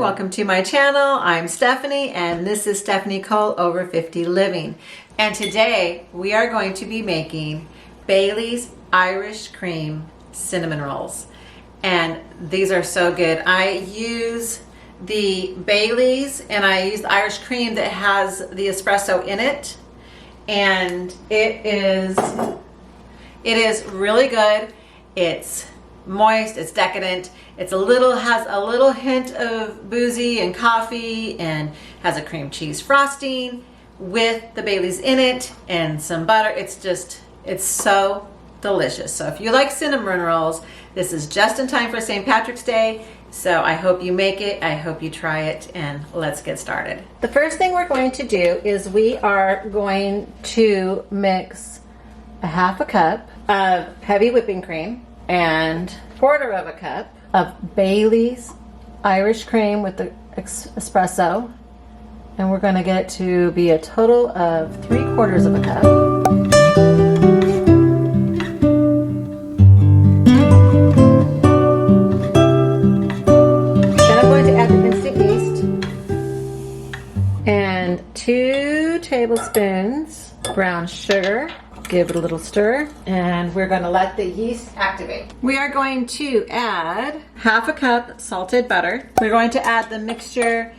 welcome to my channel. I'm Stephanie and this is Stephanie Cole Over 50 Living. And today we are going to be making Bailey's Irish Cream cinnamon rolls. And these are so good. I use the Bailey's and I use the Irish Cream that has the espresso in it. And it is really good. It's moist, it's decadent, has a little hint of boozy and coffee, and has a cream cheese frosting with the Bailey's in it and some butter. It's so delicious. So if you like cinnamon rolls, this is just in time for St. Patrick's Day. So I hope you make it, I hope you try it, and let's get started. The first thing we're going to do is we are going to mix a half a cup of heavy whipping cream and 1/4 of a cup of Bailey's Irish Cream with the espresso, and we're going to get it to be a total of 3/4 of a cup. Then I'm going to add the instant yeast and 2 tablespoons brown sugar. Give it a little stir, and we're going to let the yeast activate. We are going to add half a cup salted butter. We're going to add the mixture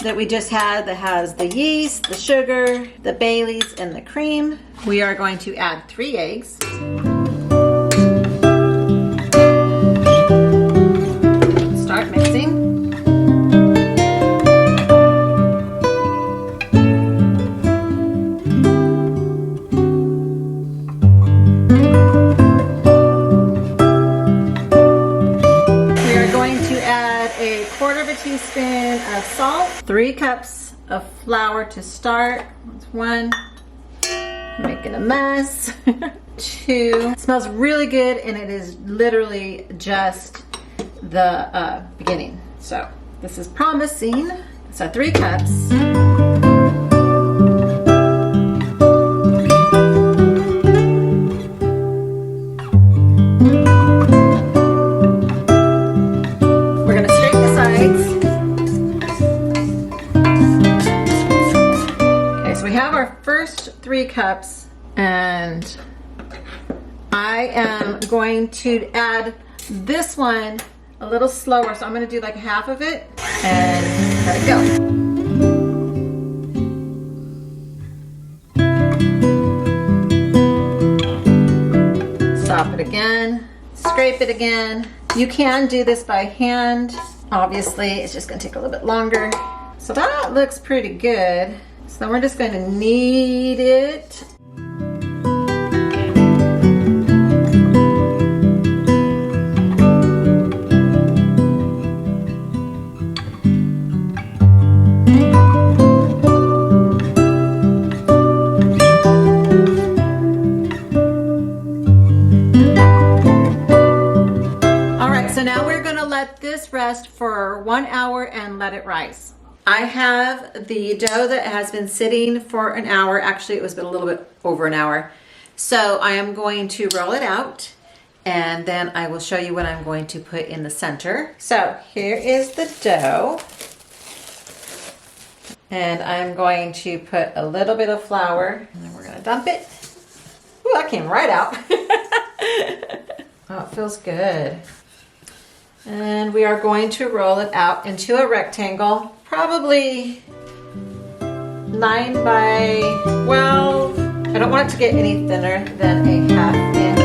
that we just had that has the yeast, the sugar, the Bailey's, and the cream. We are going to add 3 eggs. Start mixing. Teaspoon of salt, 3 cups of flour to start. That's 1. Making a mess. 2. It smells really good, and it is literally just the beginning. So this is promising. So 3 cups. First 3 cups, and I am going to add this one a little slower, so I'm going to do like half of it and let it go. Stop it again, scrape it again. You can do this by hand. Obviously it's just going to take a little bit longer. So that looks pretty good. So we're just going to knead it. All right, so now we're going to let this rest for 1 hour and let it rise. I have the dough that has been sitting for an hour. Actually, it was been a little bit over an hour. So I am going to roll it out, and then I will show you what I'm going to put in the center. So here is the dough. And I'm going to put a little bit of flour, and then we're going to dump it. Ooh, that came right out. Oh, it feels good. And we are going to roll it out into a rectangle. Probably 9 by 12. I don't want it to get any thinner than a 1/2 inch.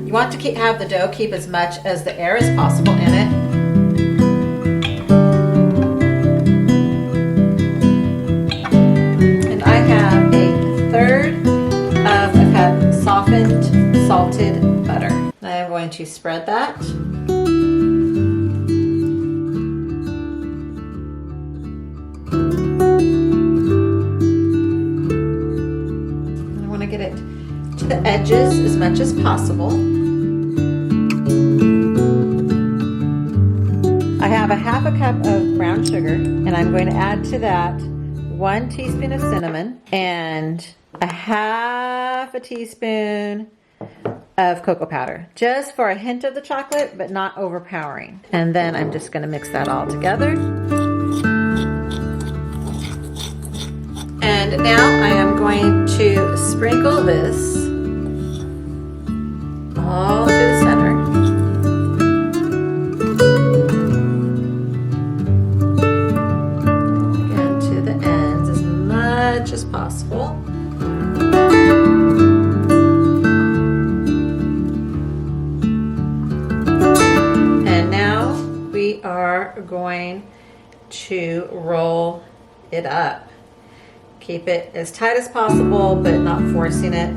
You want to have the dough keep as much as the air as possible in it. Softened salted butter. I am going to spread that. I want to get it to the edges as much as possible. I have a 1/2 cup of brown sugar, and I'm going to add to that 1 teaspoon of cinnamon and a half a teaspoon of cocoa powder, just for a hint of the chocolate, but not overpowering. And then I'm just gonna mix that all together. And now I am going to sprinkle this all to the center. Again, to the ends as much as possible. And now we are going to roll it up. Keep it as tight as possible, but not forcing it.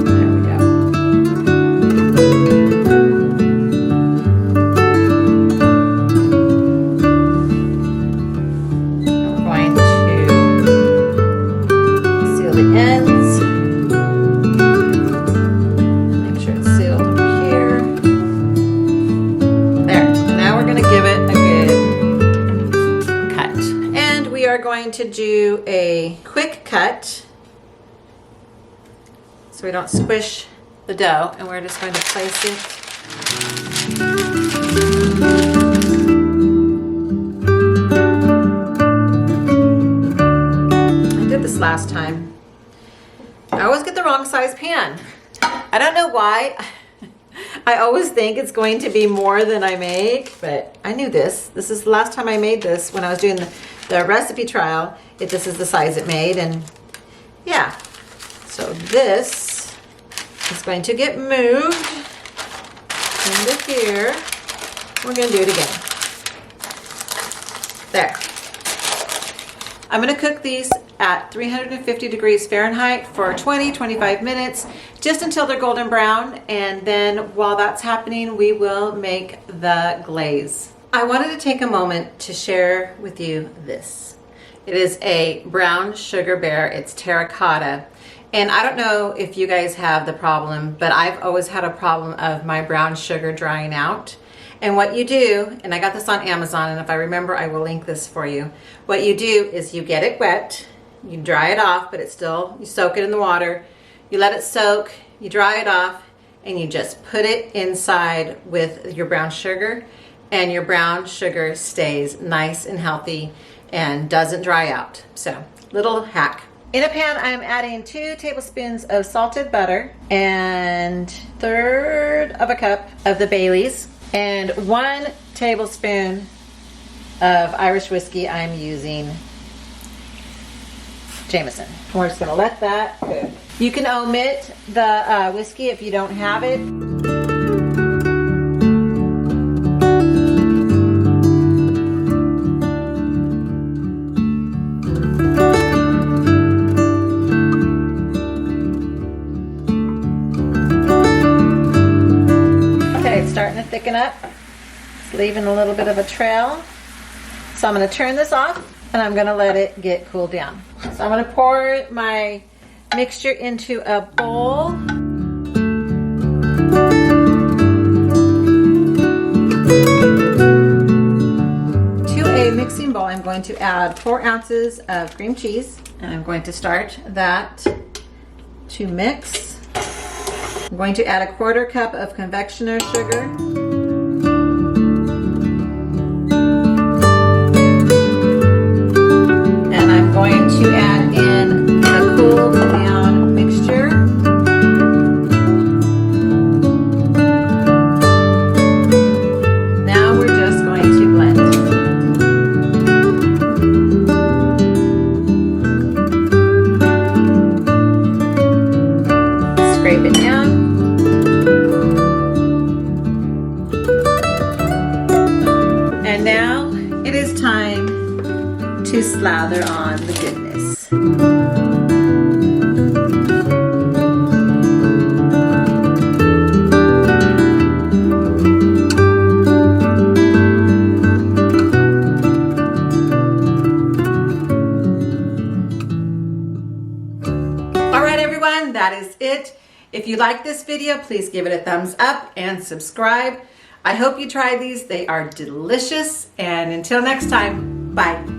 There we go. I'm going to seal the ends. Make sure it's sealed over here. There. Now we're going to give it a good cut. And we are going to do a quick cut so we don't squish the dough, and we're just going to place it I did this last time. I always get the wrong size pan. I don't know why. I always think it's going to be more than I make, but I knew this. This is the last time I made this when I was doing the recipe trial. This is the size it made, and yeah. So this is going to get moved into here. We're going to do it again. There. I'm going to cook these at 350 degrees Fahrenheit for 20-25 minutes, just until they're golden brown, and then while that's happening, we will make the glaze. I wanted to take a moment to share with you this. It is a brown sugar bear. It's terracotta. And I don't know if you guys have the problem, but I've always had a problem of my brown sugar drying out. And what you do, and I got this on Amazon, and if I remember, I will link this for you. What you do is you get it wet, you dry it off, but it's still, you soak it in the water, you let it soak, you dry it off, and you just put it inside with your brown sugar, and your brown sugar stays nice and healthy and doesn't dry out. So, little hack. In a pan, I'm adding 2 tablespoons of salted butter and 1/3 of a cup of the Baileys and 1 tablespoon of Irish whiskey. I'm using Jameson. We're just gonna let that cook. You can omit the whiskey if you don't have it. Starting to thicken up. It's leaving a little bit of a trail. So I'm going to turn this off and I'm going to let it get cooled down. So I'm going to pour my mixture into a bowl. To a mixing bowl, I'm going to add 4 ounces of cream cheese, and I'm going to start that to mix. I'm going to add a 1/4 cup of confectioner sugar. And I'm going to add in a cooled down mixture. Now we're just going to blend. Scrape it down. And now it is time to slather on the goodness. All right, everyone, that is it. If you like this video, please give it a thumbs up and subscribe. I hope you try these. They are delicious. And until next time, bye.